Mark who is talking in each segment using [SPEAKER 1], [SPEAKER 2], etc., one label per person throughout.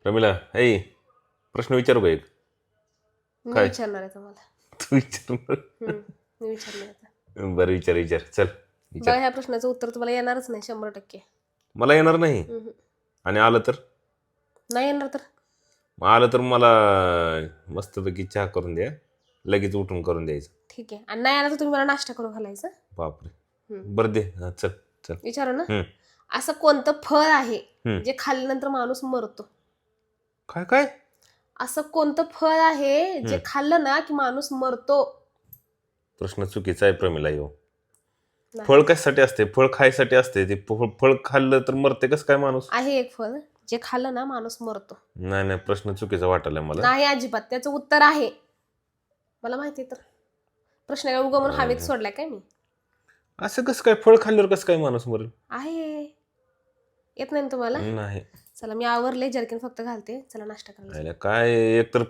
[SPEAKER 1] रमीला प्रश्न विचारू का एक?
[SPEAKER 2] मी
[SPEAKER 1] काय?
[SPEAKER 2] विचारणार आहे तुम्हाला.
[SPEAKER 1] तू विचार.
[SPEAKER 2] मी विचारणार आता.
[SPEAKER 1] बरं विचार चल
[SPEAKER 2] बघा, ह्या प्रश्नाचं उत्तर तुम्हाला येणारच नाही 100%.
[SPEAKER 1] मला येणार नाही आणि आलं तर
[SPEAKER 2] नाही येणार तर
[SPEAKER 1] आलं तर मला मस्तपैकी चहा करून द्या, लगेच उठून करून द्यायचं.
[SPEAKER 2] ठीक आहे. आणि नाही आला तर तुम्ही मला नाश्ता करून घालायचं.
[SPEAKER 1] बापरे. बरं दे. चल चल
[SPEAKER 2] विचारू ना. असं कोणतं फळ आहे जे खाल्ल्यानंतर माणूस मरतो?
[SPEAKER 1] काय काय
[SPEAKER 2] असं कोणतं फळ आहे जे खाल्लं ना की माणूस मरतो?
[SPEAKER 1] प्रश्न चुकीचा आहे प्रमिला. फळ कशासाठी असते? फळ खायसाठी असते. ते फळ खाल्लं तर मरते कसं काय माणूस?
[SPEAKER 2] आहे एक फळ जे खाल्लं ना माणूस मरतो.
[SPEAKER 1] नाही प्रश्न चुकीचा वाटायला मला.
[SPEAKER 2] नाही अजिबात, त्याचं उत्तर आहे. मला माहिती तर प्रश्न काय उगा म्हणून हवेत सोडलाय काय मी?
[SPEAKER 1] असं कसं काय फळ खाल्ल्यावर कसं काय माणूस मरेल?
[SPEAKER 2] आहे. येत नाही ना तुम्हाला?
[SPEAKER 1] नाही.
[SPEAKER 2] चला मी आवरले, जर्किन फक्त घालते. चला नाश्ता करायला.
[SPEAKER 1] काय एकतर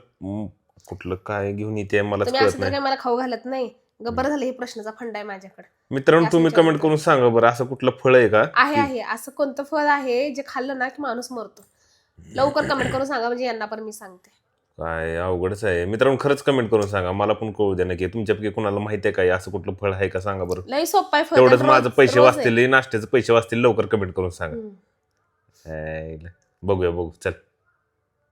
[SPEAKER 1] कुठलं काय घेऊन येते मला
[SPEAKER 2] तुम्ही
[SPEAKER 1] कळत
[SPEAKER 2] असं तर
[SPEAKER 1] नाही.
[SPEAKER 2] काय मला खाऊ घालत नाही. बरं झालं, हे प्रश्नाचा फंडा आहे माझ्याकडे.
[SPEAKER 1] मित्रांनो तुम्ही कमेंट करून सांगा बरं, असं कुठलं फळ आहे का?
[SPEAKER 2] आहे असं कोणतं फळ आहे जे खाल्लं ना की माणूस मरतो? लवकर कमेंट करून सांगा, म्हणजे यांना पण मी सांगते.
[SPEAKER 1] काय अवघडच आहे मित्रांनो, खरंच कमेंट करून सांगा, मला पण कळू द्या ना की तुमच्यापैकी कोणाला माहिती आहे काय असं कुठलं फळ आहे का, सांगा बरं.
[SPEAKER 2] लई सोपं आहे फळ.
[SPEAKER 1] तेवढंच माझं पैसे वाचतील, नाश्त्याचे पैसे वाचतील. लवकर कमेंट करून सांगा. बघूया चल.